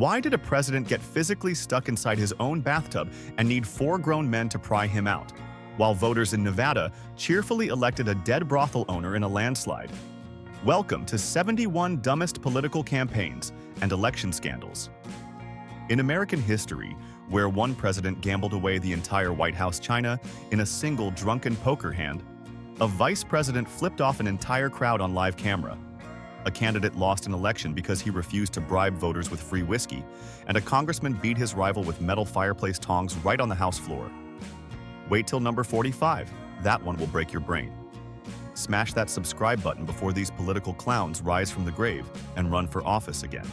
Why did a president get physically stuck inside his own bathtub and need 4 grown men to pry him out, while voters in Nevada cheerfully elected a dead brothel owner in a landslide? Welcome to 71 Dumbest Political Campaigns and Election Scandals. In American history, where one president gambled away the entire White House china in a single drunken poker hand, a vice president flipped off an entire crowd on live camera. A candidate lost an election because he refused to bribe voters with free whiskey, and a congressman beat his rival with metal fireplace tongs right on the House floor. Wait till number 45. That one will break your brain. Smash that subscribe button before these political clowns rise from the grave and run for office again.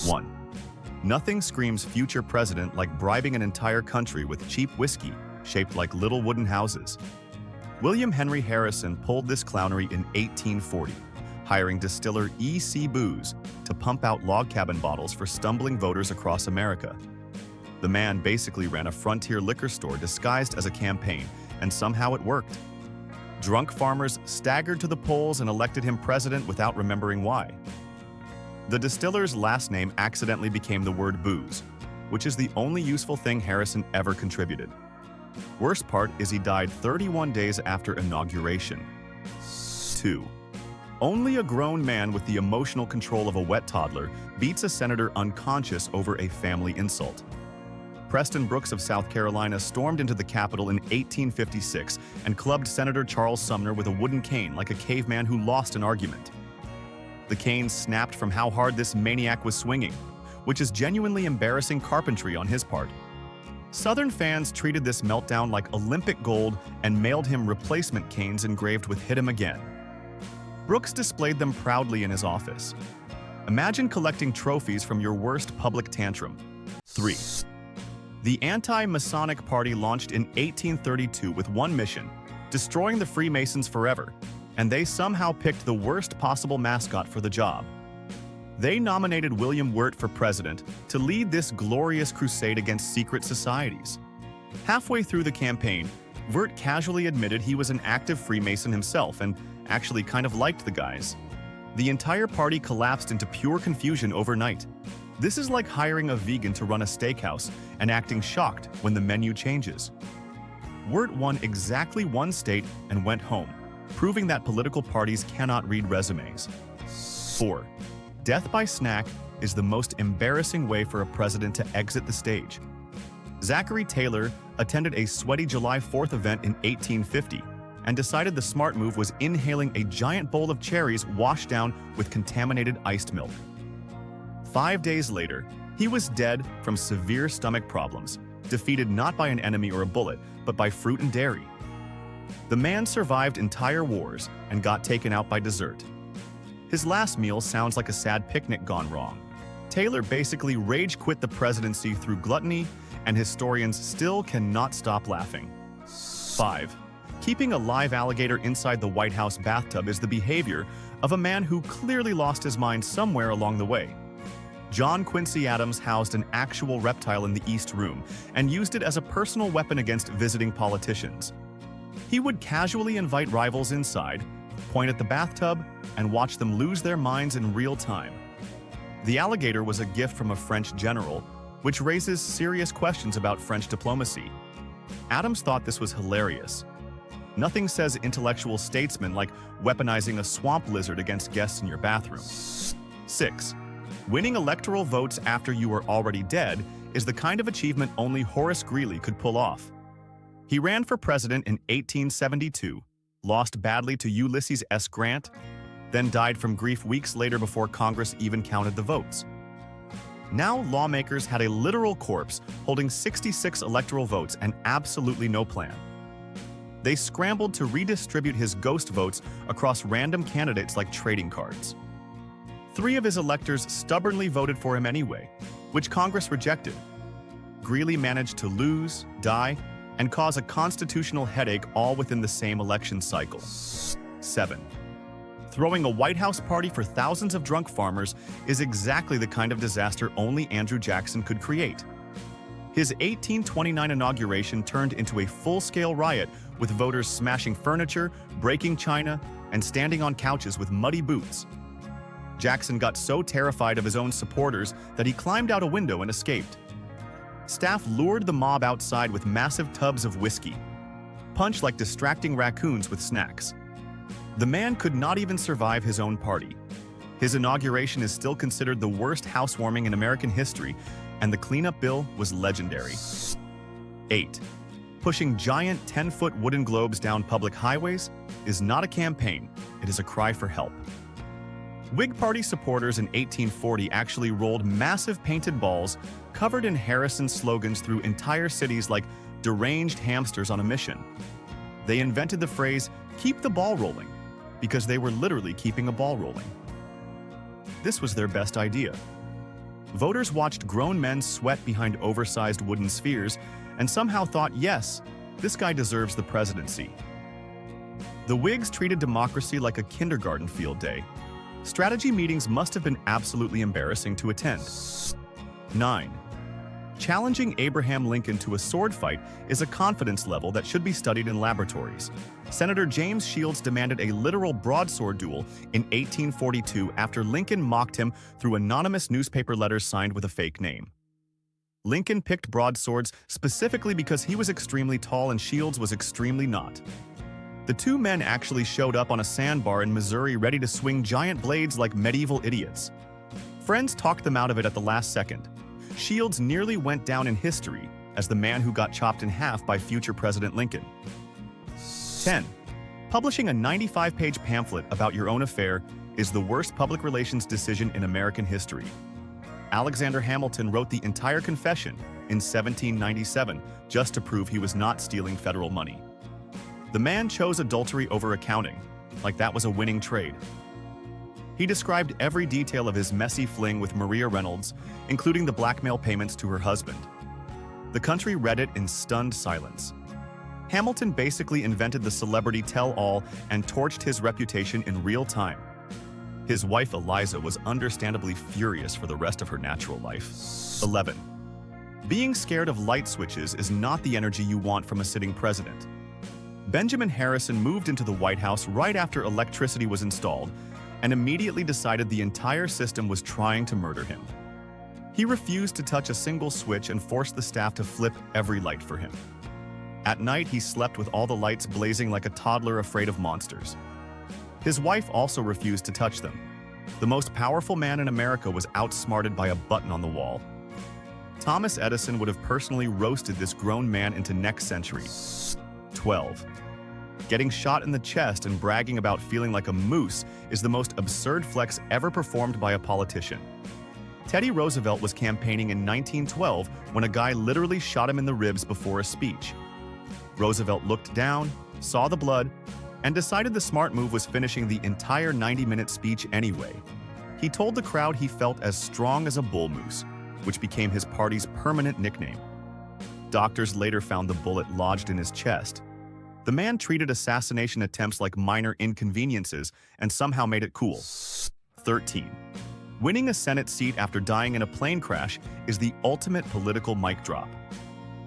1. Nothing screams future president like bribing an entire country with cheap whiskey shaped like little wooden houses. William Henry Harrison pulled this clownery in 1840, hiring distiller E.C. Booze to pump out log cabin bottles for stumbling voters across America. The man basically ran a frontier liquor store disguised as a campaign, and somehow it worked. Drunk farmers staggered to the polls and elected him president without remembering why. The distiller's last name accidentally became the word booze, which is the only useful thing Harrison ever contributed. Worst part is he died 31 days after inauguration. 2. Only a grown man with the emotional control of a wet toddler beats a senator unconscious over a family insult. Preston Brooks of South Carolina stormed into the Capitol in 1856 and clubbed Senator Charles Sumner with a wooden cane like a caveman who lost an argument. The cane snapped from how hard this maniac was swinging, which is genuinely embarrassing carpentry on his part. Southern fans treated this meltdown like Olympic gold and mailed him replacement canes engraved with "Hit him again." Brooks displayed them proudly in his office. Imagine collecting trophies from your worst public tantrum. 3. The Anti-Masonic Party launched in 1832 with one mission: destroying the Freemasons forever, and they somehow picked the worst possible mascot for the job. They nominated William Wirt for president to lead this glorious crusade against secret societies. Halfway through the campaign, Wirt casually admitted he was an active Freemason himself and actually kind of liked the guys. The entire party collapsed into pure confusion overnight. This is like hiring a vegan to run a steakhouse and acting shocked when the menu changes. Wirt won exactly one state and went home, proving that political parties cannot read resumes. 4. Death by snack is the most embarrassing way for a president to exit the stage. Zachary Taylor attended a sweaty July 4th event in 1850 and decided the smart move was inhaling a giant bowl of cherries washed down with contaminated iced milk. 5 days later, he was dead from severe stomach problems, defeated not by an enemy or a bullet, but by fruit and dairy. The man survived entire wars and got taken out by dessert. His last meal sounds like a sad picnic gone wrong. Taylor basically rage quit the presidency through gluttony, and historians still cannot stop laughing. 5. Keeping a live alligator inside the White House bathtub is the behavior of a man who clearly lost his mind somewhere along the way. John Quincy Adams housed an actual reptile in the East Room and used it as a personal weapon against visiting politicians. He would casually invite rivals inside, point at the bathtub, and watch them lose their minds in real time. The alligator was a gift from a French general, which raises serious questions about French diplomacy. Adams thought this was hilarious. Nothing says intellectual statesman like weaponizing a swamp lizard against guests in your bathroom. 6. Winning electoral votes after you are already dead is the kind of achievement only Horace Greeley could pull off. He ran for president in 1872, lost badly to Ulysses S. Grant, then died from grief weeks later before Congress even counted the votes. Now lawmakers had a literal corpse holding 66 electoral votes and absolutely no plan. They scrambled to redistribute his ghost votes across random candidates like trading cards. 3 of his electors stubbornly voted for him anyway, which Congress rejected. Greeley managed to lose, die, and cause a constitutional headache all within the same election cycle. 7. Throwing a White House party for thousands of drunk farmers is exactly the kind of disaster only Andrew Jackson could create. His 1829 inauguration turned into a full-scale riot with voters smashing furniture, breaking china, and standing on couches with muddy boots. Jackson got so terrified of his own supporters that he climbed out a window and escaped. Staff lured the mob outside with massive tubs of whiskey, punched like distracting raccoons with snacks. The man could not even survive his own party. His inauguration is still considered the worst housewarming in American history, and the cleanup bill was legendary. 8. Pushing giant 10-foot wooden globes down public highways is not a campaign, it is a cry for help. Whig Party supporters in 1840 actually rolled massive painted balls covered in Harrison slogans through entire cities like deranged hamsters on a mission. They invented the phrase, "keep the ball rolling," because they were literally keeping a ball rolling. This was their best idea. Voters watched grown men sweat behind oversized wooden spheres and somehow thought, yes, this guy deserves the presidency. The Whigs treated democracy like a kindergarten field day. Strategy meetings must have been absolutely embarrassing to attend. 9. Challenging Abraham Lincoln to a sword fight is a confidence level that should be studied in laboratories. Senator James Shields demanded a literal broadsword duel in 1842 after Lincoln mocked him through anonymous newspaper letters signed with a fake name. Lincoln picked broadswords specifically because he was extremely tall and Shields was extremely not. The two men actually showed up on a sandbar in Missouri ready to swing giant blades like medieval idiots. Friends talked them out of it at the last second. Shields nearly went down in history as the man who got chopped in half by future President Lincoln. 10. Publishing a 95-page pamphlet about your own affair is the worst public relations decision in American history. Alexander Hamilton wrote the entire confession in 1797 just to prove he was not stealing federal money. The man chose adultery over accounting, like that was a winning trade. He described every detail of his messy fling with Maria Reynolds, including the blackmail payments to her husband. The country read it in stunned silence. Hamilton basically invented the celebrity tell-all and torched his reputation in real time. His wife Eliza was understandably furious for the rest of her natural life. 11. Being scared of light switches is not the energy you want from a sitting president. Benjamin Harrison moved into the White House right after electricity was installed and immediately decided the entire system was trying to murder him. He refused to touch a single switch and forced the staff to flip every light for him. At night, he slept with all the lights blazing like a toddler afraid of monsters. His wife also refused to touch them. The most powerful man in America was outsmarted by a button on the wall. Thomas Edison would have personally roasted this grown man into next century. 12. Getting shot in the chest and bragging about feeling like a moose is the most absurd flex ever performed by a politician. Teddy Roosevelt was campaigning in 1912 when a guy literally shot him in the ribs before a speech. Roosevelt looked down, saw the blood, and decided the smart move was finishing the entire 90-minute speech anyway. He told the crowd he felt as strong as a bull moose, which became his party's permanent nickname. Doctors later found the bullet lodged in his chest. The man treated assassination attempts like minor inconveniences and somehow made it cool. 13. Winning a Senate seat after dying in a plane crash is the ultimate political mic drop.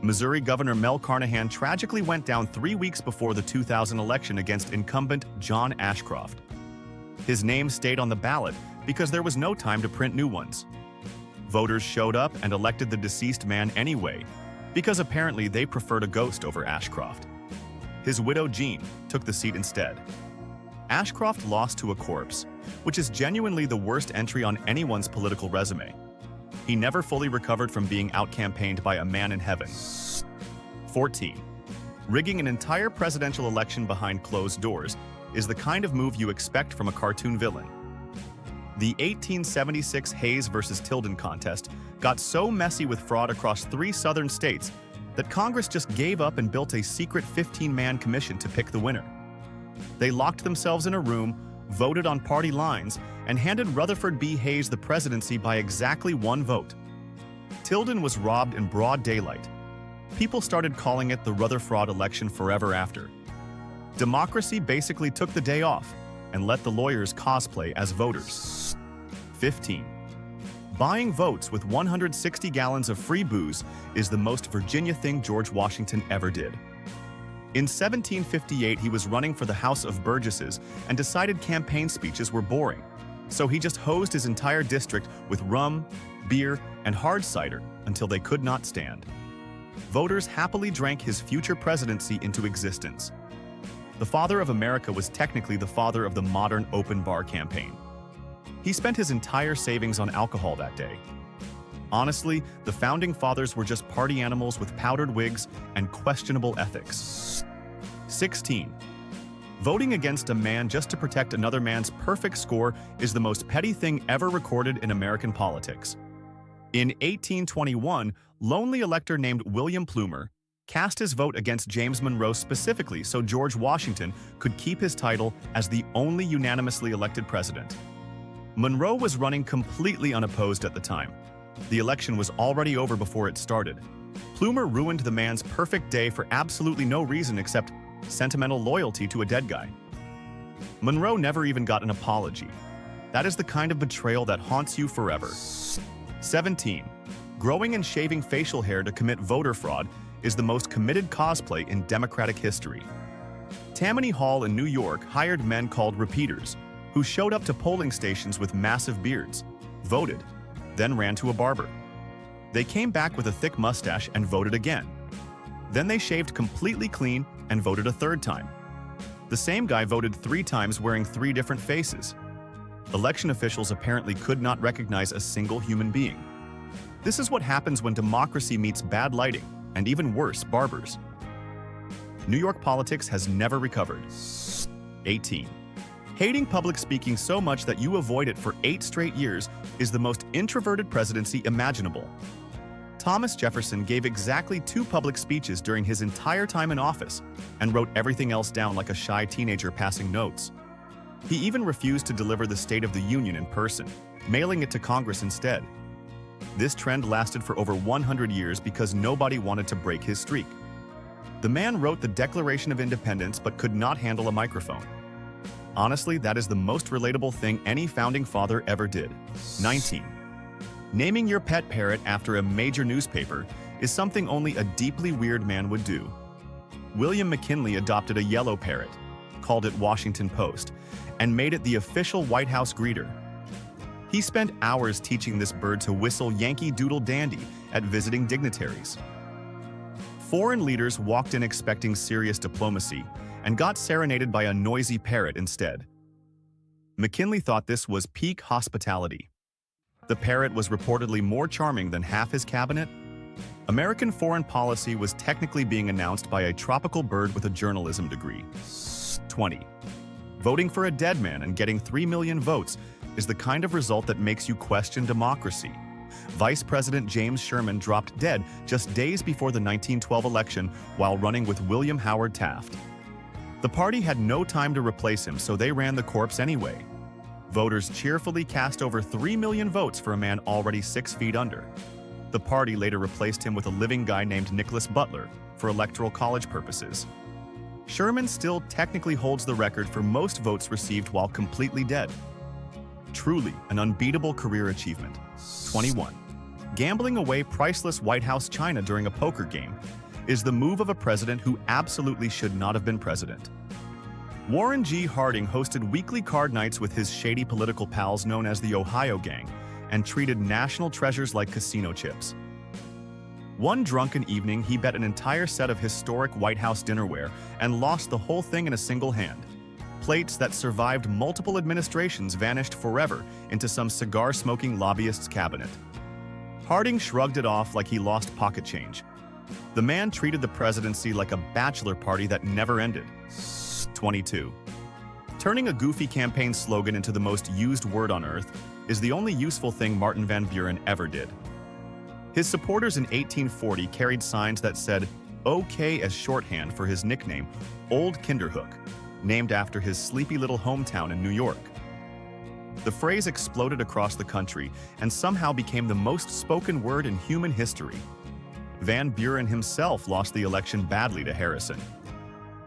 Missouri Governor Mel Carnahan tragically went down 3 weeks before the 2000 election against incumbent John Ashcroft. His name stayed on the ballot because there was no time to print new ones. Voters showed up and elected the deceased man anyway, because apparently they preferred a ghost over Ashcroft. His widow, Jean, took the seat instead. Ashcroft lost to a corpse, which is genuinely the worst entry on anyone's political resume. He never fully recovered from being out-campaigned by a man in heaven. 14. Rigging an entire presidential election behind closed doors is the kind of move you expect from a cartoon villain. The 1876 Hayes versus Tilden contest got so messy with fraud across 3 southern states that Congress just gave up and built a secret 15-man commission to pick the winner. They locked themselves in a room, voted on party lines, and handed Rutherford B. Hayes the presidency by exactly 1 vote. Tilden was robbed in broad daylight. People started calling it the Rutherford election forever after. Democracy basically took the day off and let the lawyers cosplay as voters. 15. Buying votes with 160 gallons of free booze is the most Virginia thing George Washington ever did. In 1758, he was running for the House of Burgesses and decided campaign speeches were boring. So he just hosed his entire district with rum, beer, and hard cider until they could not stand. Voters happily drank his future presidency into existence. The father of America was technically the father of the modern open bar campaign. He spent his entire savings on alcohol that day. Honestly, the founding fathers were just party animals with powdered wigs and questionable ethics. 16. Voting against a man just to protect another man's perfect score is the most petty thing ever recorded in American politics. In 1821, lonely elector named William Plumer cast his vote against James Monroe specifically so George Washington could keep his title as the only unanimously elected president. Monroe was running completely unopposed at the time. The election was already over before it started. Plumer ruined the man's perfect day for absolutely no reason except sentimental loyalty to a dead guy. Monroe never even got an apology. That is the kind of betrayal that haunts you forever. 17. Growing and shaving facial hair to commit voter fraud is the most committed cosplay in Democratic history. Tammany Hall in New York hired men called repeaters, who showed up to polling stations with massive beards, voted, then ran to a barber. They came back with a thick mustache and voted again. Then they shaved completely clean and voted a third time. The same guy voted 3 times wearing 3 different faces. Election officials apparently could not recognize a single human being. This is what happens when democracy meets bad lighting, and even worse, barbers. New York politics has never recovered. 18. Hating public speaking so much that you avoid it for 8 straight years is the most introverted presidency imaginable. Thomas Jefferson gave exactly 2 public speeches during his entire time in office and wrote everything else down like a shy teenager passing notes. He even refused to deliver the State of the Union in person, mailing it to Congress instead. This trend lasted for over 100 years because nobody wanted to break his streak. The man wrote the Declaration of Independence but could not handle a microphone. Honestly, that is the most relatable thing any founding father ever did. 19. Naming your pet parrot after a major newspaper is something only a deeply weird man would do. William McKinley adopted a yellow parrot, called it Washington Post, and made it the official White House greeter. He spent hours teaching this bird to whistle Yankee Doodle Dandy at visiting dignitaries. Foreign leaders walked in expecting serious diplomacy and got serenaded by a noisy parrot instead. McKinley thought this was peak hospitality. The parrot was reportedly more charming than half his cabinet. American foreign policy was technically being announced by a tropical bird with a journalism degree. 20. Voting for a dead man and getting 3 million votes is the kind of result that makes you question democracy. Vice President James Sherman dropped dead just days before the 1912 election while running with William Howard Taft. The party had no time to replace him, so they ran the corpse anyway. Voters cheerfully cast over 3 million votes for a man already 6 feet under. The party later replaced him with a living guy named Nicholas Butler for electoral college purposes. Sherman still technically holds the record for most votes received while completely dead. Truly an unbeatable career achievement. 21. Gambling away priceless White House china during a poker game is the move of a president who absolutely should not have been president. Warren G. Harding hosted weekly card nights with his shady political pals known as the Ohio Gang and treated national treasures like casino chips. One drunken evening, he bet an entire set of historic White House dinnerware and lost the whole thing in a single hand. Plates that survived multiple administrations vanished forever into some cigar-smoking lobbyist's cabinet. Harding shrugged it off like he lost pocket change. The man treated the presidency like a bachelor party that never ended. 22. Turning a goofy campaign slogan into the most used word on earth is the only useful thing Martin Van Buren ever did. His supporters in 1840 carried signs that said "OK" as shorthand for his nickname, Old Kinderhook, named after his sleepy little hometown in New York. The phrase exploded across the country and somehow became the most spoken word in human history. Van Buren himself lost the election badly to Harrison.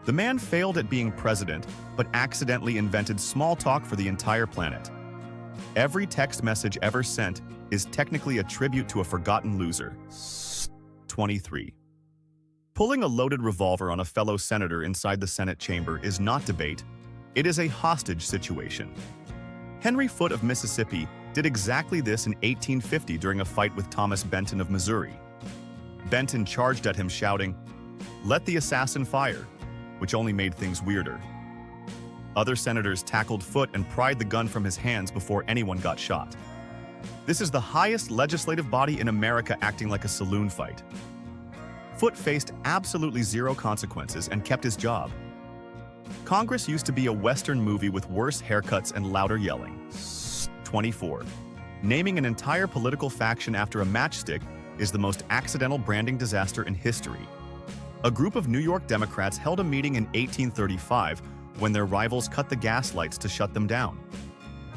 The man failed at being president, but accidentally invented small talk for the entire planet. Every text message ever sent is technically a tribute to a forgotten loser. 23. Pulling a loaded revolver on a fellow senator inside the Senate chamber is not debate, it is a hostage situation. Henry Foote of Mississippi did exactly this in 1850 during a fight with Thomas Benton of Missouri. Benton charged at him shouting, "Let the assassin fire," which only made things weirder. Other senators tackled Foote and pried the gun from his hands before anyone got shot. This is the highest legislative body in America acting like a saloon fight. Foote faced absolutely zero consequences and kept his job. Congress used to be a Western movie with worse haircuts and louder yelling. 24. Naming an entire political faction after a matchstick is the most accidental branding disaster in history. A group of New York Democrats held a meeting in 1835 when their rivals cut the gas lights to shut them down.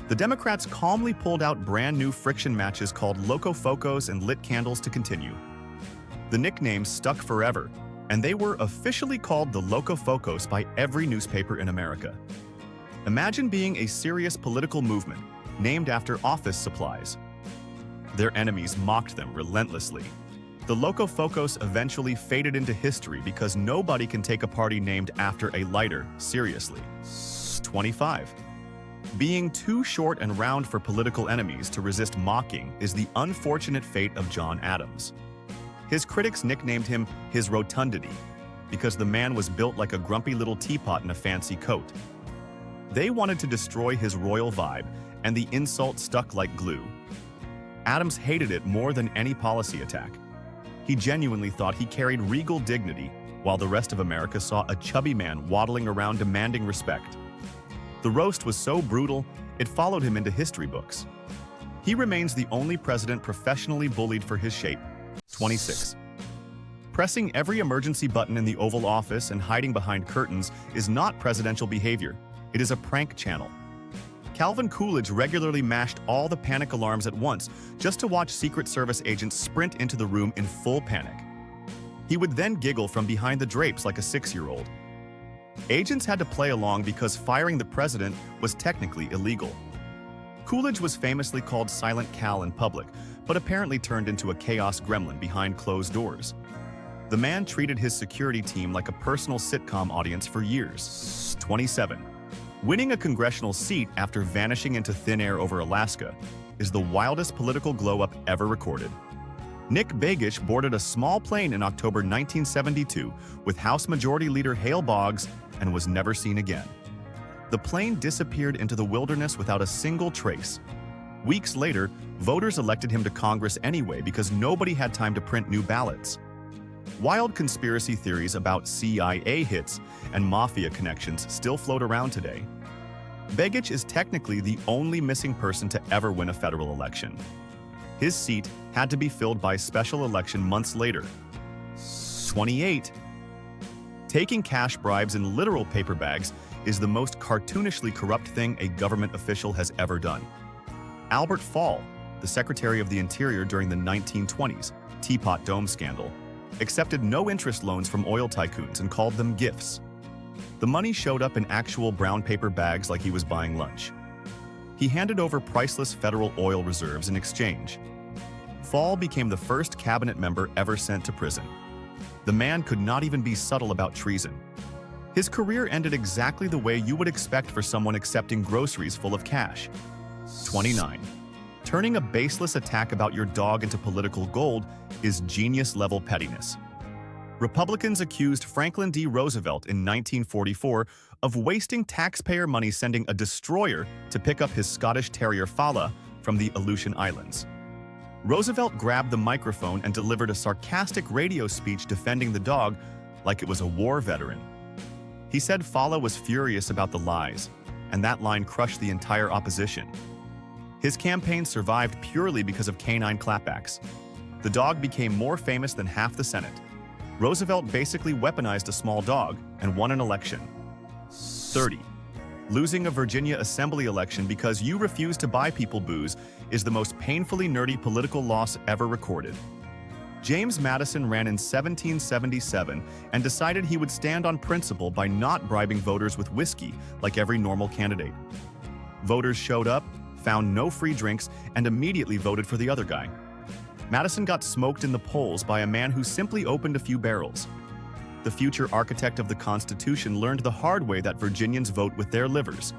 The Democrats calmly pulled out brand new friction matches called Locofocos and lit candles to continue. The nickname stuck forever, and they were officially called the Locofocos by every newspaper in America. Imagine being a serious political movement named after office supplies. Their enemies mocked them relentlessly. The Locofocos eventually faded into history because nobody can take a party named after a lighter seriously. 25. Being too short and round for political enemies to resist mocking is the unfortunate fate of John Adams. His critics nicknamed him his rotundity because the man was built like a grumpy little teapot in a fancy coat. They wanted to destroy his royal vibe, and the insult stuck like glue. Adams hated it more than any policy attack. He genuinely thought he carried regal dignity, while the rest of America saw a chubby man waddling around demanding respect. The roast was so brutal, it followed him into history books. He remains the only president professionally bullied for his shape. 26. Pressing every emergency button in the Oval Office and hiding behind curtains is not presidential behavior. It is a prank channel. Calvin Coolidge regularly mashed all the panic alarms at once just to watch Secret Service agents sprint into the room in full panic. He would then giggle from behind the drapes like a 6-year-old. Agents had to play along because firing the president was technically illegal. Coolidge was famously called Silent Cal in public, but apparently turned into a chaos gremlin behind closed doors. The man treated his security team like a personal sitcom audience for years. 27. Winning a congressional seat after vanishing into thin air over Alaska is the wildest political glow-up ever recorded. Nick Begich boarded a small plane in October 1972 with House Majority Leader Hale Boggs and was never seen again. The plane disappeared into the wilderness without a single trace. Weeks later, voters elected him to Congress anyway because nobody had time to print new ballots. Wild conspiracy theories about CIA hits and mafia connections still float around today. Begich is technically the only missing person to ever win a federal election. His seat had to be filled by special election months later. 28. Taking cash bribes in literal paper bags is the most cartoonishly corrupt thing a government official has ever done. Albert Fall, the Secretary of the Interior during the 1920s Teapot Dome scandal, accepted no-interest loans from oil tycoons and called them gifts. The money showed up in actual brown paper bags like he was buying lunch. He handed over priceless federal oil reserves in exchange. Fall became the first cabinet member ever sent to prison. The man could not even be subtle about treason. His career ended exactly the way you would expect for someone accepting groceries full of cash. 29. Turning a baseless attack about your dog into political gold is genius-level pettiness. Republicans accused Franklin D. Roosevelt in 1944 of wasting taxpayer money sending a destroyer to pick up his Scottish Terrier Fala from the Aleutian Islands. Roosevelt grabbed the microphone and delivered a sarcastic radio speech defending the dog like it was a war veteran. He said Fala was furious about the lies, and that line crushed the entire opposition. His campaign survived purely because of canine clapbacks. The dog became more famous than half the Senate. Roosevelt basically weaponized a small dog and won an election. 30. Losing a Virginia assembly election because you refuse to buy people booze is the most painfully nerdy political loss ever recorded. James Madison ran in 1777 and decided he would stand on principle by not bribing voters with whiskey like every normal candidate. Voters showed up, found no free drinks, and immediately voted for the other guy. Madison got smoked in the polls by a man who simply opened a few barrels. The future architect of the Constitution learned the hard way that Virginians vote with their livers.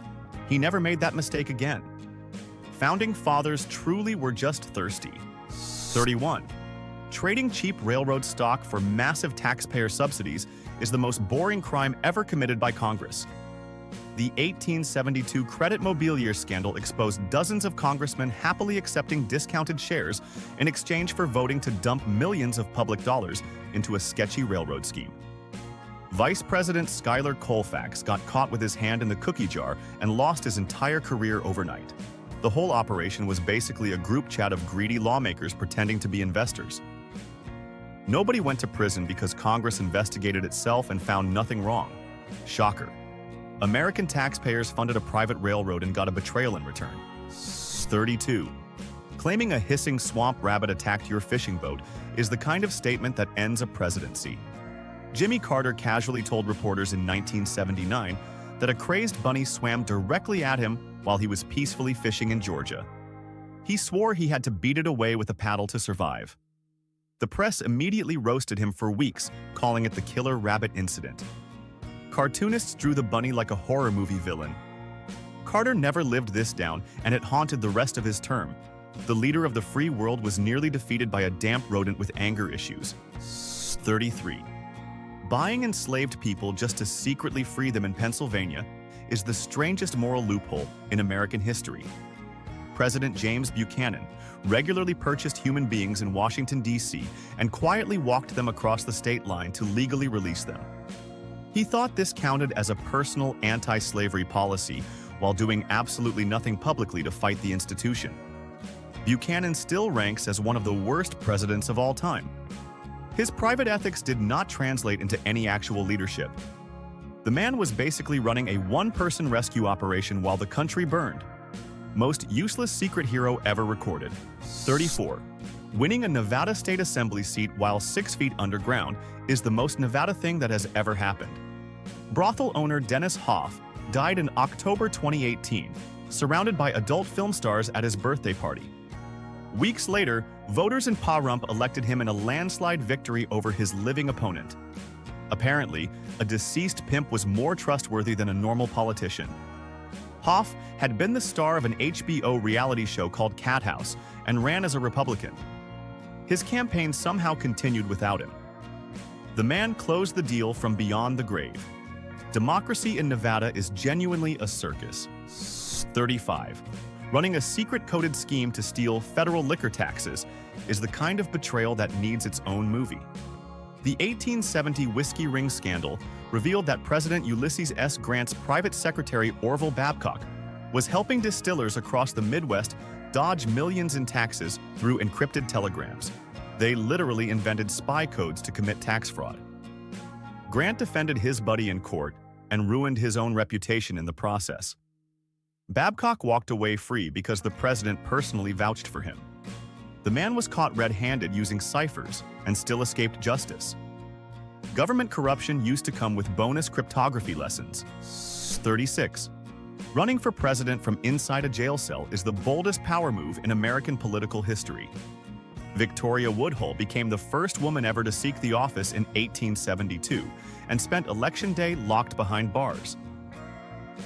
He never made that mistake again. founding fathers truly were just thirsty. 31. Trading cheap railroad stock for massive taxpayer subsidies is the most boring crime ever committed by Congress. The 1872 credit mobilier scandal exposed dozens of congressmen happily accepting discounted shares in exchange for voting to dump millions of public dollars into a sketchy railroad scheme. Vice President Schuyler Colfax got caught with his hand in the cookie jar and lost his entire career overnight. The whole operation was basically a group chat of greedy lawmakers pretending to be investors. Nobody went to prison because Congress investigated itself and found nothing wrong. Shocker. American taxpayers funded a private railroad and got a betrayal in return. 32. Claiming a hissing swamp rabbit attacked your fishing boat is the kind of statement that ends a presidency. Jimmy Carter casually told reporters in 1979 that a crazed bunny swam directly at him while he was peacefully fishing in Georgia. He swore he had to beat it away with a paddle to survive. The press immediately roasted him for weeks, calling it the killer rabbit incident. Cartoonists drew the bunny like a horror movie villain. Carter never lived this down, and it haunted the rest of his term. The leader of the free world was nearly defeated by a damp rodent with anger issues. 33. Buying enslaved people just to secretly free them in Pennsylvania is the strangest moral loophole in American history. President James Buchanan regularly purchased human beings in Washington, D.C. and quietly walked them across the state line to legally release them. He thought this counted as a personal anti-slavery policy while doing absolutely nothing publicly to fight the institution. Buchanan still ranks as one of the worst presidents of all time. His private ethics did not translate into any actual leadership. The man was basically running a one-person rescue operation while the country burned. Most useless secret hero ever recorded. 34. Winning a Nevada State Assembly seat while 6 feet underground is the most Nevada thing that has ever happened. Brothel owner Dennis Hoff died in October 2018, surrounded by adult film stars at his birthday party. Weeks later, voters in Pahrump elected him in a landslide victory over his living opponent. Apparently, a deceased pimp was more trustworthy than a normal politician. Hoff had been the star of an HBO reality show called Cat House and ran as a Republican. His campaign somehow continued without him. The man closed the deal from beyond the grave. Democracy in Nevada is genuinely a circus. 35. Running a secret-coded scheme to steal federal liquor taxes is the kind of betrayal that needs its own movie. The 1870 whiskey ring scandal revealed that President Ulysses S. Grant's private secretary Orville Babcock was helping distillers across the Midwest dodge millions in taxes through encrypted telegrams. They literally invented spy codes to commit tax fraud. Grant defended his buddy in court and ruined his own reputation in the process. Babcock walked away free because the president personally vouched for him. The man was caught red-handed using ciphers and still escaped justice. Government corruption used to come with bonus cryptography lessons. 36. Running for president from inside a jail cell is the boldest power move in American political history. Victoria Woodhull became the first woman ever to seek the office in 1872 and spent Election Day locked behind bars.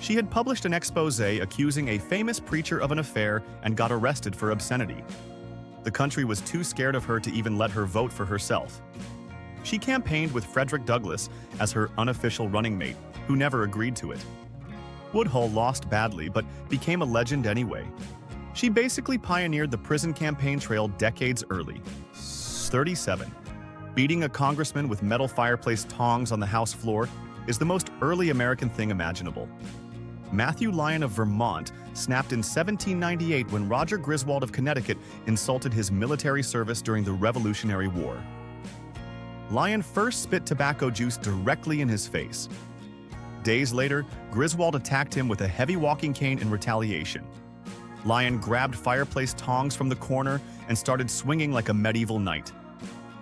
She had published an expose accusing a famous preacher of an affair and got arrested for obscenity. The country was too scared of her to even let her vote for herself. She campaigned with Frederick Douglass as her unofficial running mate, who never agreed to it. Woodhull lost badly, but became a legend anyway. She basically pioneered the prison campaign trail decades early. 37. Beating a congressman with metal fireplace tongs on the House floor is the most early American thing imaginable. Matthew Lyon of Vermont snapped in 1798 when Roger Griswold of Connecticut insulted his military service during the Revolutionary War. Lyon first spit tobacco juice directly in his face. Days later, Griswold attacked him with a heavy walking cane in retaliation. Lyon grabbed fireplace tongs from the corner and started swinging like a medieval knight.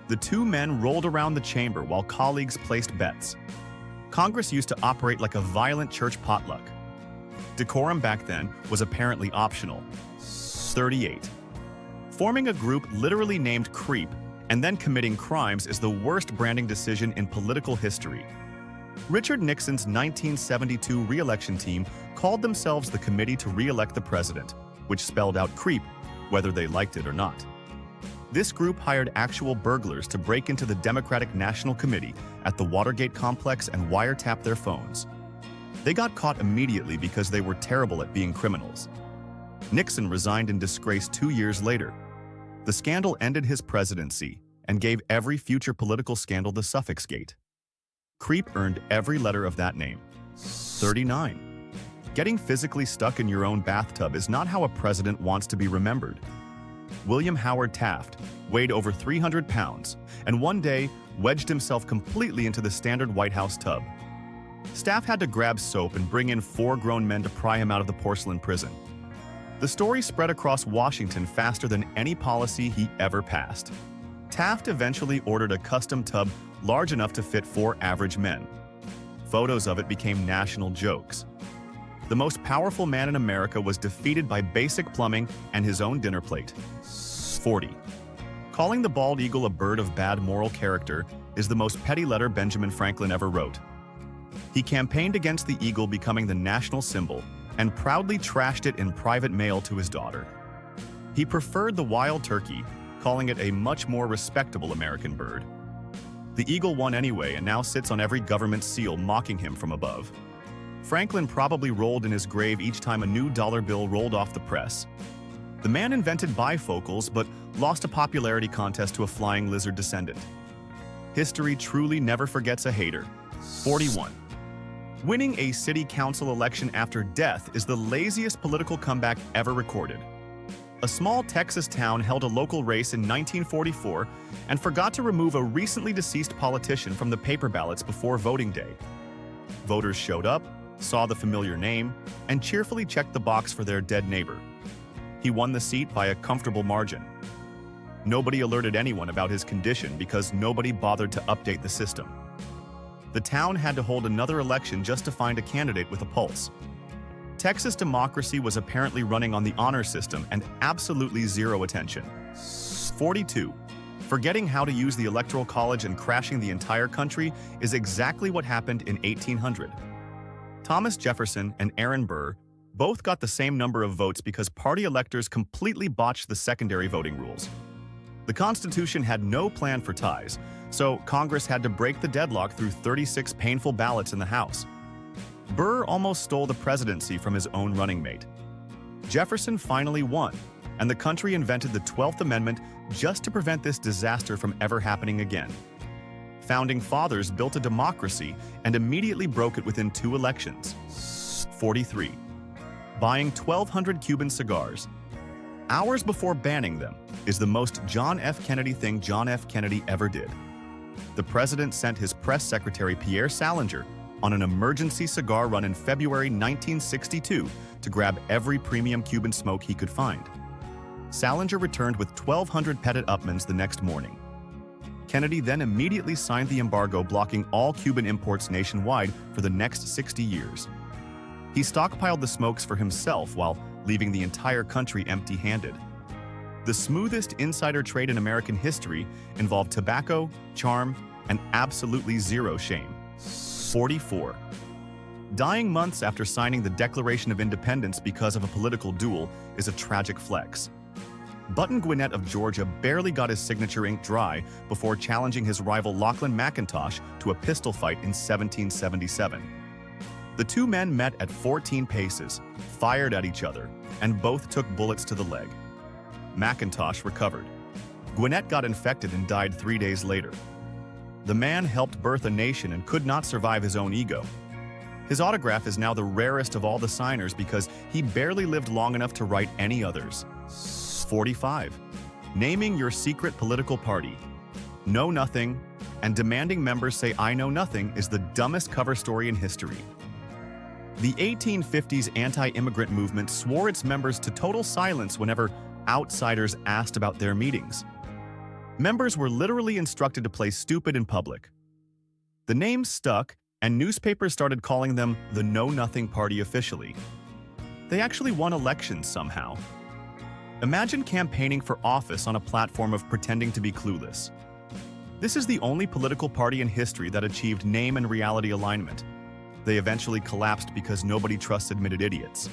The two men rolled around the chamber while colleagues placed bets. Congress used to operate like a violent church potluck. Decorum back then was apparently optional. 38. Forming a group literally named Creep and then committing crimes is the worst branding decision in political history. Richard Nixon's 1972 re-election team called themselves the Committee to Re-elect the President. which spelled out creep, whether they liked it or not. This group hired actual burglars to break into the Democratic National Committee at the Watergate complex and wiretap their phones. They got caught immediately because they were terrible at being criminals. Nixon resigned in disgrace 2 years later. The scandal ended his presidency and gave every future political scandal the suffix gate. Creep earned every letter of that name. 39. Getting physically stuck in your own bathtub is not how a president wants to be remembered. William Howard Taft weighed over 300 pounds and one day wedged himself completely into the standard White House tub. Staff had to grab soap and bring in 4 grown men to pry him out of the porcelain prison. The story spread across Washington faster than any policy he ever passed. Taft eventually ordered a custom tub large enough to fit 4 average men. Photos of it became national jokes. The most powerful man in America was defeated by basic plumbing and his own dinner plate. 40. Calling the bald eagle a bird of bad moral character is the most petty letter Benjamin Franklin ever wrote. He campaigned against the eagle becoming the national symbol and proudly trashed it in private mail to his daughter. He preferred the wild turkey, calling it a much more respectable American bird. The eagle won anyway and now sits on every government seal mocking him from above. Franklin probably rolled in his grave each time a new dollar bill rolled off the press. The man invented bifocals but lost a popularity contest to a flying lizard descendant. History truly never forgets a hater. 41. Winning a city council election after death is the laziest political comeback ever recorded. A small Texas town held a local race in 1944 and forgot to remove a recently deceased politician from the paper ballots before voting day. Voters showed up, saw the familiar name, and cheerfully checked the box for their dead neighbor. He won the seat by a comfortable margin. Nobody alerted anyone about his condition because nobody bothered to update the system. The town had to hold another election just to find a candidate with a pulse. Texas democracy was apparently running on the honor system and absolutely zero attention. 42. Forgetting how to use the Electoral College and crashing the entire country is exactly what happened in 1800. Thomas Jefferson and Aaron Burr both got the same number of votes because party electors completely botched the secondary voting rules. The Constitution had no plan for ties, so Congress had to break the deadlock through 36 painful ballots in the House. Burr almost stole the presidency from his own running mate. Jefferson finally won, and the country invented the 12th Amendment just to prevent this disaster from ever happening again. Founding fathers built a democracy and immediately broke it within 2 elections. 43. Buying 1,200 Cuban cigars, hours before banning them, is the most John F. Kennedy thing John F. Kennedy ever did. The president sent his press secretary Pierre Salinger on an emergency cigar run in February 1962 to grab every premium Cuban smoke he could find. Salinger returned with 1,200 Petit Upmanns the next morning. Kennedy then immediately signed the embargo blocking all Cuban imports nationwide for the next 60 years. He stockpiled the smokes for himself while leaving the entire country empty-handed. The smoothest insider trade in American history involved tobacco, charm, and absolutely zero shame. 44. Dying months after signing the Declaration of Independence because of a political duel is a tragic flex. Button Gwinnett of Georgia barely got his signature ink dry before challenging his rival Lachlan McIntosh to a pistol fight in 1777. The 2 men met at 14 paces, fired at each other, and both took bullets to the leg. McIntosh recovered. Gwinnett got infected and died 3 days later. The man helped birth a nation and could not survive his own ego. His autograph is now the rarest of all the signers because he barely lived long enough to write any others. 45. Naming your secret political party. Know nothing, and demanding members say I know nothing is the dumbest cover story in history. The 1850s anti-immigrant movement swore its members to total silence whenever outsiders asked about their meetings. Members were literally instructed to play stupid in public. The name stuck, and newspapers started calling them the Know Nothing Party officially. They actually won elections somehow. Imagine campaigning for office on a platform of pretending to be clueless. This is the only political party in history that achieved name and reality alignment. They eventually collapsed because nobody trusts admitted idiots.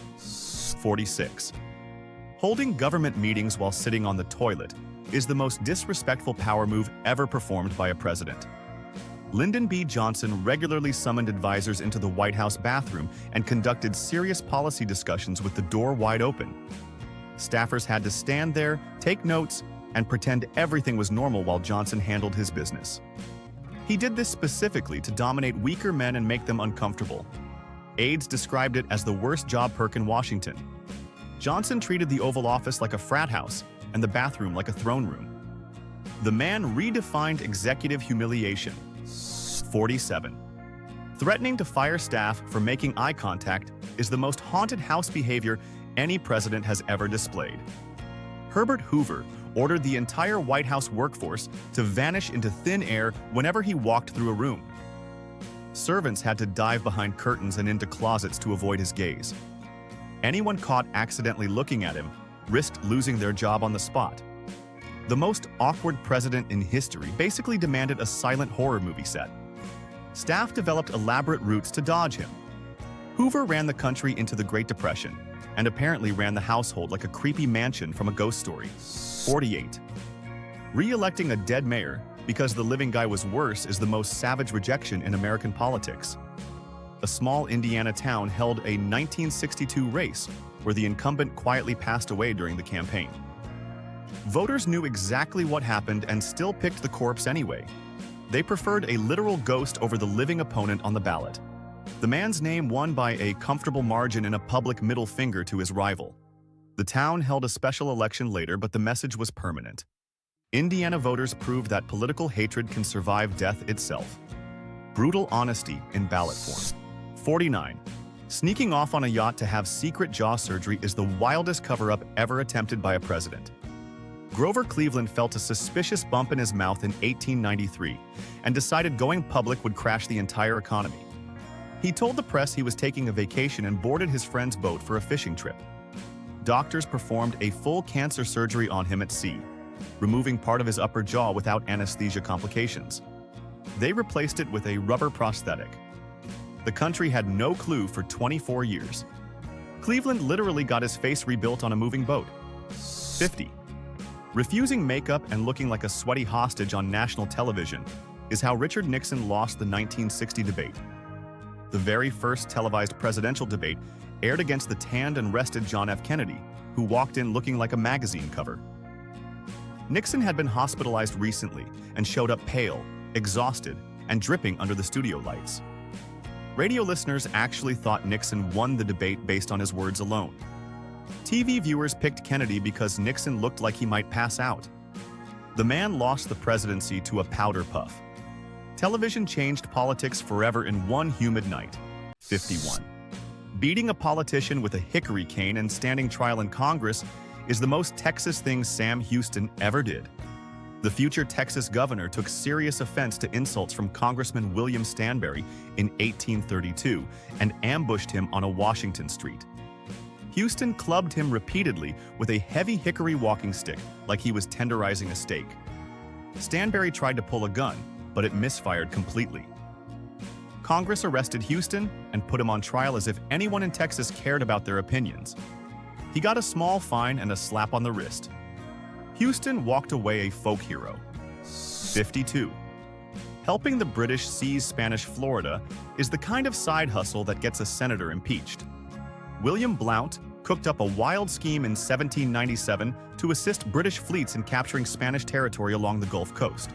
46. Holding government meetings while sitting on the toilet is the most disrespectful power move ever performed by a president. Lyndon B. Johnson regularly summoned advisors into the White House bathroom and conducted serious policy discussions with the door wide open. Staffers had to stand there, take notes, and pretend everything was normal while Johnson handled his business. He did this specifically to dominate weaker men and make them uncomfortable. Aides described it as the worst job perk in Washington. Johnson treated the Oval Office like a frat house and the bathroom like a throne room. The man redefined executive humiliation. 47. Threatening to fire staff for making eye contact is the most haunted house behavior any president has ever displayed. Herbert Hoover ordered the entire White House workforce to vanish into thin air whenever he walked through a room. Servants had to dive behind curtains and into closets to avoid his gaze. Anyone caught accidentally looking at him risked losing their job on the spot. The most awkward president in history basically demanded a silent horror movie set. Staff developed elaborate routes to dodge him. Hoover ran the country into the Great Depression and apparently ran the household like a creepy mansion from a ghost story. 48. Re-electing a dead mayor because the living guy was worse is the most savage rejection in American politics. A small Indiana town held a 1962 race where the incumbent quietly passed away during the campaign. Voters knew exactly what happened and still picked the corpse anyway. They preferred a literal ghost over the living opponent on the ballot. The man's name won by a comfortable margin and a public middle finger to his rival. The town held a special election later, but the message was permanent. Indiana voters proved that political hatred can survive death itself. Brutal honesty in ballot form. 49. Sneaking off on a yacht to have secret jaw surgery is the wildest cover-up ever attempted by a president. Grover Cleveland felt a suspicious bump in his mouth in 1893 and decided going public would crash the entire economy. He told the press he was taking a vacation and boarded his friend's boat for a fishing trip. Doctors performed a full cancer surgery on him at sea, removing part of his upper jaw without anesthesia complications. They replaced it with a rubber prosthetic. The country had no clue for 24 years. Cleveland literally got his face rebuilt on a moving boat. 50. Refusing makeup and looking like a sweaty hostage on national television is how Richard Nixon lost the 1960 debate. The very first televised presidential debate aired against the tanned and rested John F. Kennedy, who walked in looking like a magazine cover. Nixon had been hospitalized recently and showed up pale, exhausted, and dripping under the studio lights. Radio listeners actually thought Nixon won the debate based on his words alone. TV viewers picked Kennedy because Nixon looked like he might pass out. The man lost the presidency to a powder puff. Television changed politics forever in one humid night. 51. Beating a politician with a hickory cane and standing trial in Congress is the most Texas thing Sam Houston ever did. The future Texas governor took serious offense to insults from Congressman William Stanberry in 1832 and ambushed him on a Washington street. Houston clubbed him repeatedly with a heavy hickory walking stick like he was tenderizing a steak. Stanberry tried to pull a gun, but it misfired completely. Congress arrested Houston and put him on trial as if anyone in Texas cared about their opinions. He got a small fine and a slap on the wrist. Houston walked away a folk hero. 52. Helping the British seize Spanish Florida is the kind of side hustle that gets a senator impeached. William Blount cooked up a wild scheme in 1797 to assist British fleets in capturing Spanish territory along the Gulf Coast.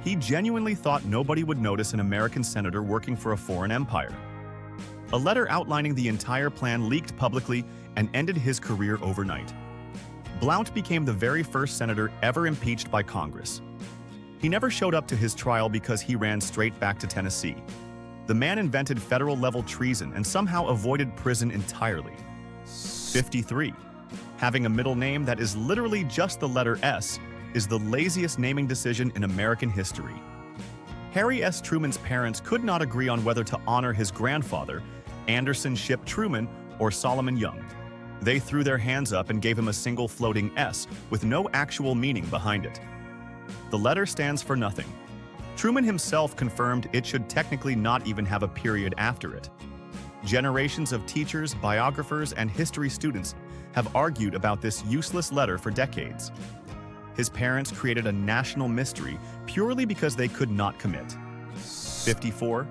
He genuinely thought nobody would notice an American senator working for a foreign empire. A letter outlining the entire plan leaked publicly and ended his career overnight. Blount became the very first senator ever impeached by Congress. He never showed up to his trial because he ran straight back to Tennessee. The man invented federal-level treason and somehow avoided prison entirely. 53. Having a middle name that is literally just the letter S is the laziest naming decision in American history. Harry S. Truman's parents could not agree on whether to honor his grandfather, Anderson Ship Truman, or Solomon Young. They threw their hands up and gave him a single floating S with no actual meaning behind it. The letter stands for nothing. Truman himself confirmed it should technically not even have a period after it. Generations of teachers, biographers, and history students have argued about this useless letter for decades. His parents created a national mystery purely because they could not commit. 54.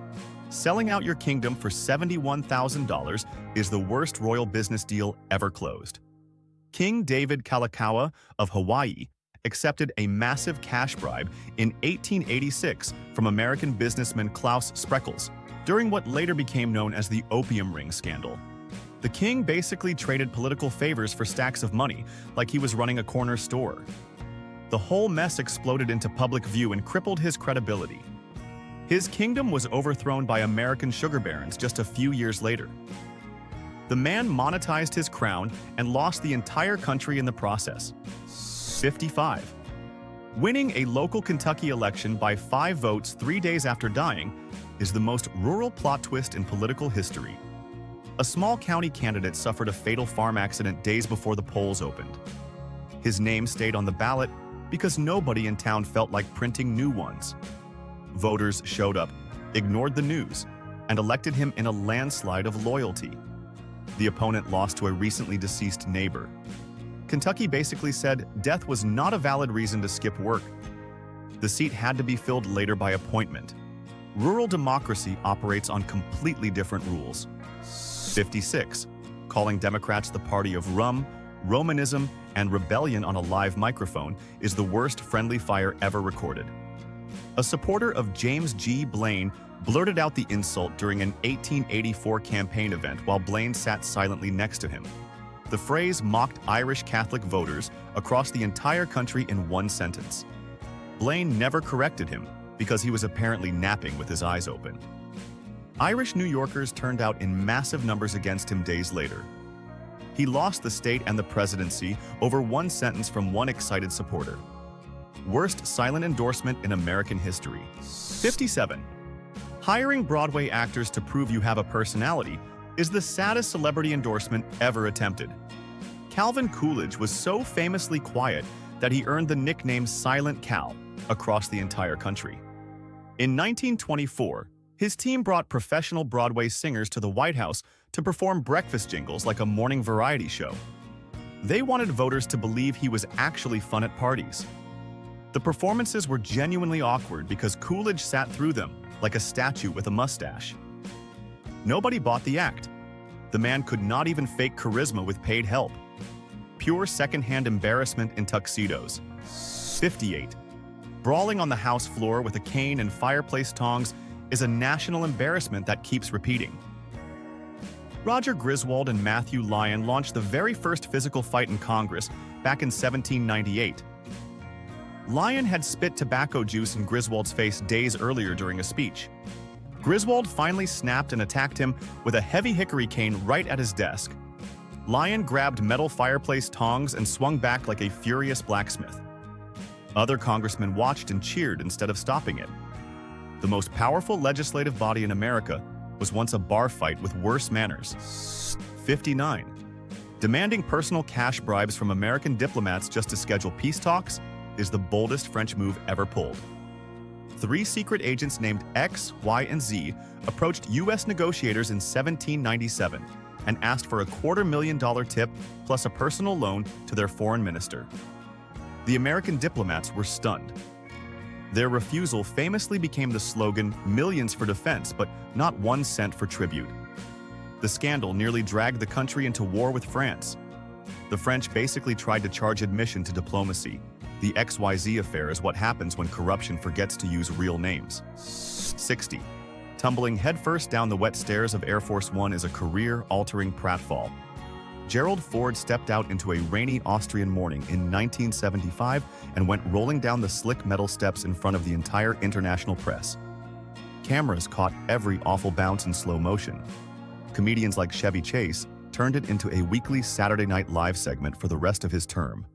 Selling out your kingdom for $71,000 is the worst royal business deal ever closed. King David Kalakaua of Hawaii accepted a massive cash bribe in 1886 from American businessman Klaus Spreckels during what later became known as the Opium Ring Scandal. The king basically traded political favors for stacks of money, like he was running a corner store. The whole mess exploded into public view and crippled his credibility. His kingdom was overthrown by American sugar barons just a few years later. The man monetized his crown and lost the entire country in the process. 55. Winning a local Kentucky election by 5 votes 3 days after dying is the most rural plot twist in political history. A small county candidate suffered a fatal farm accident days before the polls opened. His name stayed on the ballot because nobody in town felt like printing new ones. Voters showed up, ignored the news, and elected him in a landslide of loyalty. The opponent lost to a recently deceased neighbor. Kentucky basically said death was not a valid reason to skip work. The seat had to be filled later by appointment. Rural democracy operates on completely different rules. 56. Calling Democrats the party of rum, Romanism, and rebellion on a live microphone is the worst friendly fire ever recorded. A supporter of James G. Blaine blurted out the insult during an 1884 campaign event while Blaine sat silently next to him. The phrase mocked Irish Catholic voters across the entire country in one sentence. Blaine never corrected him because he was apparently napping with his eyes open. Irish New Yorkers turned out in massive numbers against him days later. He lost the state and the presidency over one sentence from one excited supporter. Worst silent endorsement in American history. 57. Hiring Broadway actors to prove you have a personality is the saddest celebrity endorsement ever attempted. Calvin Coolidge was so famously quiet that he earned the nickname Silent Cal across the entire country. In 1924, his team brought professional Broadway singers to the White House to perform breakfast jingles like a morning variety show. They wanted voters to believe he was actually fun at parties. The performances were genuinely awkward because Coolidge sat through them like a statue with a mustache. Nobody bought the act. The man could not even fake charisma with paid help. Pure secondhand embarrassment in tuxedos. 58. Brawling on the House floor with a cane and fireplace tongs is a national embarrassment that keeps repeating. Roger Griswold and Matthew Lyon launched the very first physical fight in Congress back in 1798. Lyon had spit tobacco juice in Griswold's face days earlier during a speech. Griswold finally snapped and attacked him with a heavy hickory cane right at his desk. Lyon grabbed metal fireplace tongs and swung back like a furious blacksmith. Other congressmen watched and cheered instead of stopping it. The most powerful legislative body in America was once a bar fight with worse manners. 59. Demanding personal cash bribes from American diplomats just to schedule peace talks is the boldest French move ever pulled. 3 secret agents named X, Y, and Z approached U.S. negotiators in 1797 and asked for a $250,000 tip plus a personal loan to their foreign minister. The American diplomats were stunned. Their refusal famously became the slogan, "Millions for defense, but not 1 cent for tribute." The scandal nearly dragged the country into war with France. The French basically tried to charge admission to diplomacy. The XYZ affair is what happens when corruption forgets to use real names. 60. Tumbling headfirst down the wet stairs of Air Force One is a career-altering pratfall. Gerald Ford stepped out into a rainy Austrian morning in 1975 and went rolling down the slick metal steps in front of the entire international press. Cameras caught every awful bounce in slow motion. Comedians like Chevy Chase turned it into a weekly Saturday Night Live segment for the rest of his term.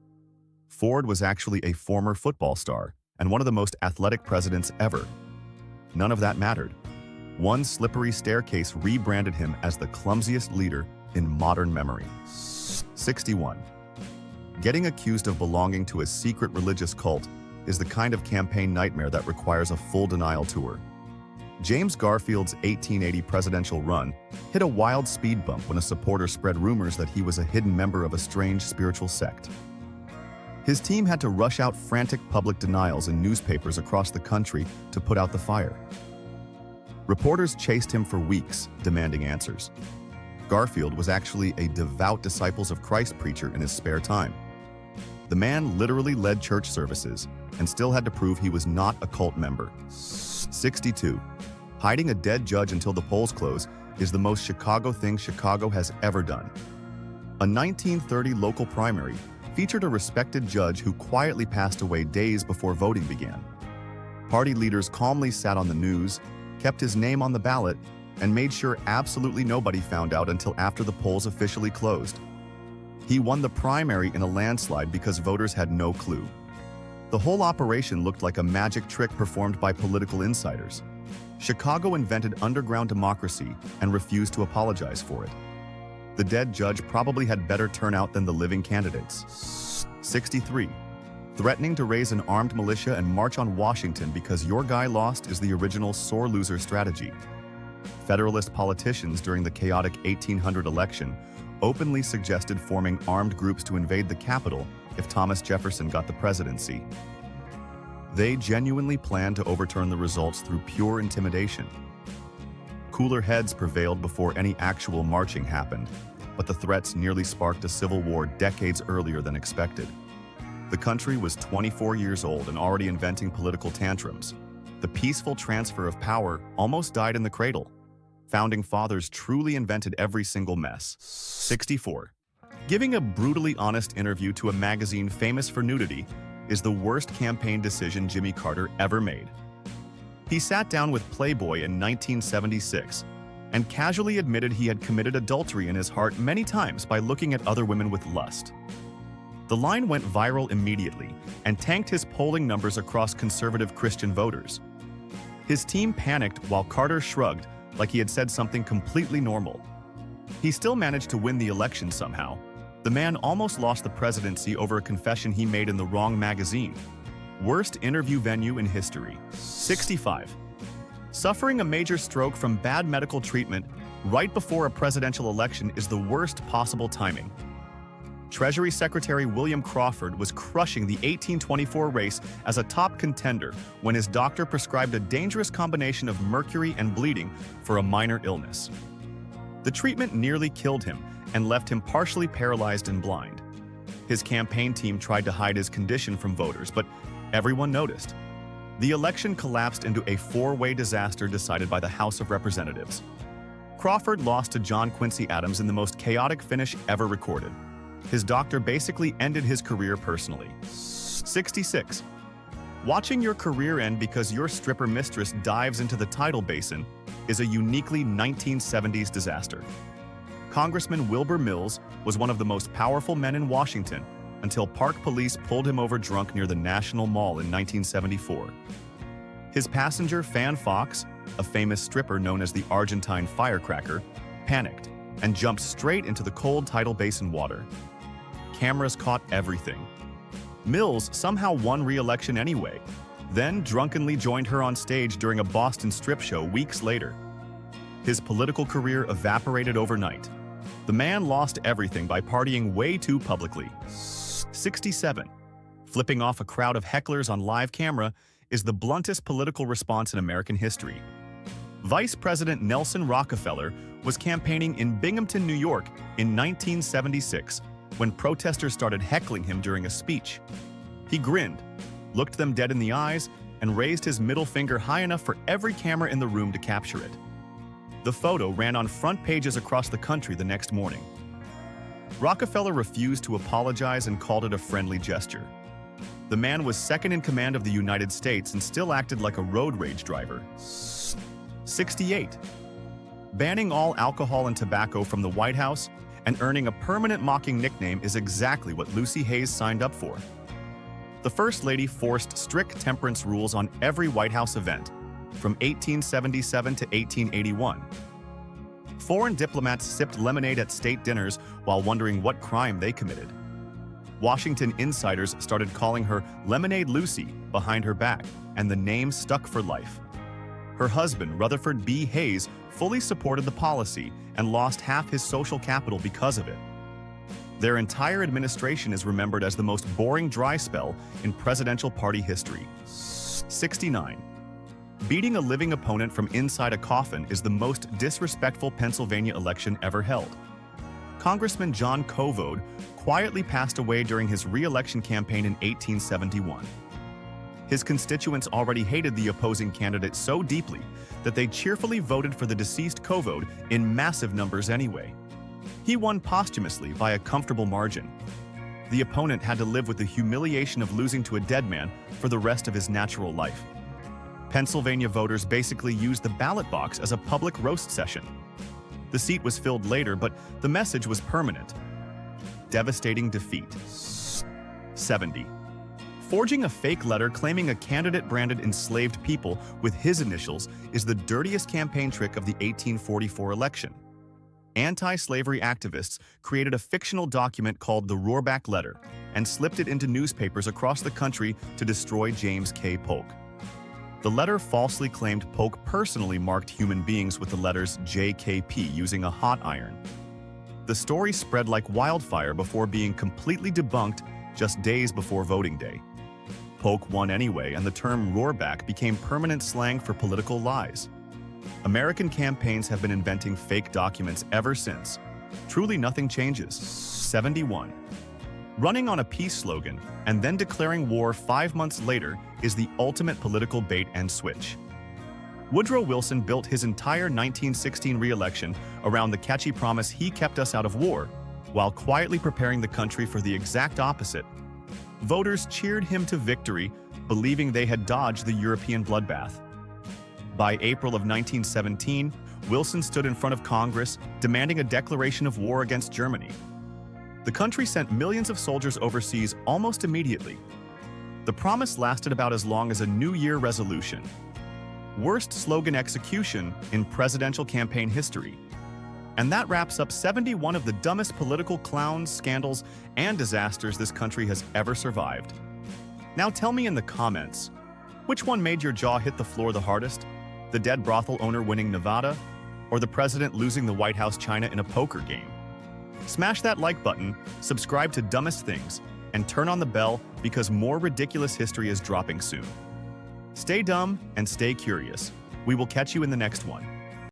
Ford was actually a former football star and one of the most athletic presidents ever. None of that mattered. One slippery staircase rebranded him as the clumsiest leader in modern memory. 61. Getting accused of belonging to a secret religious cult is the kind of campaign nightmare that requires a full denial tour. James Garfield's 1880 presidential run hit a wild speed bump when a supporter spread rumors that he was a hidden member of a strange spiritual sect. His team had to rush out frantic public denials in newspapers across the country to put out the fire. Reporters chased him for weeks, demanding answers. Garfield was actually a devout Disciples of Christ preacher in his spare time. The man literally led church services and still had to prove he was not a cult member. 62. Hiding a dead judge until the polls close is the most Chicago thing Chicago has ever done. A 1930 local primary featured a respected judge who quietly passed away days before voting began. Party leaders calmly sat on the news, kept his name on the ballot, and made sure absolutely nobody found out until after the polls officially closed. He won the primary in a landslide because voters had no clue. The whole operation looked like a magic trick performed by political insiders. Chicago invented underground democracy and refused to apologize for it. The dead judge probably had better turnout than the living candidates. 63. Threatening to raise an armed militia and march on Washington because your guy lost is the original sore loser strategy. Federalist politicians during the chaotic 1800 election openly suggested forming armed groups to invade the Capitol if Thomas Jefferson got the presidency. They genuinely planned to overturn the results through pure intimidation. Cooler heads prevailed before any actual marching happened, but the threats nearly sparked a civil war decades earlier than expected. The country was 24 years old and already inventing political tantrums. The peaceful transfer of power almost died in the cradle. Founding fathers truly invented every single mess. 64. Giving a brutally honest interview to a magazine famous for nudity is the worst campaign decision Jimmy Carter ever made. He sat down with Playboy in 1976 and casually admitted he had committed adultery in his heart many times by looking at other women with lust. The line went viral immediately and tanked his polling numbers across conservative Christian voters. His team panicked while Carter shrugged like he had said something completely normal. He still managed to win the election somehow. The man almost lost the presidency over a confession he made in the wrong magazine. Worst interview venue in history. 65. Suffering a major stroke from bad medical treatment right before a presidential election is the worst possible timing. Treasury Secretary William Crawford was crushing the 1824 race as a top contender when his doctor prescribed a dangerous combination of mercury and bleeding for a minor illness. The treatment nearly killed him and left him partially paralyzed and blind. His campaign team tried to hide his condition from voters, but everyone noticed. The election collapsed into a four-way disaster decided by the House of Representatives. Crawford lost to John Quincy Adams in the most chaotic finish ever recorded. His doctor basically ended his career personally. 66. Watching your career end because your stripper mistress dives into the tidal basin is a uniquely 1970s disaster. Congressman Wilbur Mills was one of the most powerful men in Washington until park police pulled him over drunk near the National Mall in 1974. His passenger, Fan Fox, a famous stripper known as the Argentine Firecracker, panicked and jumped straight into the cold tidal basin water. Cameras caught everything. Mills somehow won re-election anyway, then drunkenly joined her on stage during a Boston strip show weeks later. His political career evaporated overnight. The man lost everything by partying way too publicly. 67. Flipping off a crowd of hecklers on live camera is the bluntest political response in American history. Vice President Nelson Rockefeller was campaigning in Binghamton, New York in 1976 when protesters started heckling him during a speech. He grinned, looked them dead in the eyes, and raised his middle finger high enough for every camera in the room to capture it. The photo ran on front pages across the country the next morning. Rockefeller refused to apologize and called it a friendly gesture. The man was second in command of the United States and still acted like a road rage driver. 68. Banning all alcohol and tobacco from the White House and earning a permanent mocking nickname is exactly what Lucy Hayes signed up for. The First Lady forced strict temperance rules on every White House event, from 1877 to 1881. Foreign diplomats sipped lemonade at state dinners while wondering what crime they committed. Washington insiders started calling her Lemonade Lucy behind her back, and the name stuck for life. Her husband, Rutherford B. Hayes, fully supported the policy and lost half his social capital because of it. Their entire administration is remembered as the most boring dry spell in presidential party history. 69. Beating a living opponent from inside a coffin is the most disrespectful Pennsylvania election ever held. Congressman John Covode quietly passed away during his re-election campaign in 1871. His constituents already hated the opposing candidate so deeply that they cheerfully voted for the deceased Covode in massive numbers anyway. He won posthumously by a comfortable margin. The opponent had to live with the humiliation of losing to a dead man for the rest of his natural life. Pennsylvania voters basically used the ballot box as a public roast session. The seat was filled later, but the message was permanent. Devastating defeat. 70. Forging a fake letter claiming a candidate branded enslaved people with his initials is the dirtiest campaign trick of the 1844 election. Anti-slavery activists created a fictional document called the Rohrback Letter and slipped it into newspapers across the country to destroy James K. Polk. The letter falsely claimed Polk personally marked human beings with the letters JKP using a hot iron. The story spread like wildfire before being completely debunked just days before voting day. Polk won anyway, and the term Rohrback became permanent slang for political lies. American campaigns have been inventing fake documents ever since. Truly nothing changes. 71. Running on a peace slogan and then declaring war 5 months later is the ultimate political bait and switch. Woodrow Wilson built his entire 1916 re-election around the catchy promise he kept us out of war, while quietly preparing the country for the exact opposite. Voters cheered him to victory, believing they had dodged the European bloodbath. By April of 1917, Wilson stood in front of Congress, demanding a declaration of war against Germany. The country sent millions of soldiers overseas almost immediately. The promise lasted about as long as a New Year resolution. Worst slogan execution in presidential campaign history. And that wraps up 71 of the dumbest political clowns, scandals, and disasters this country has ever survived. Now tell me in the comments, which one made your jaw hit the floor the hardest? The dead brothel owner winning Nevada? Or the president losing the White House china in a poker game? Smash that like button, subscribe to Dumbest Things, and turn on the bell because more ridiculous history is dropping soon. Stay dumb and stay curious. We will catch you in the next one.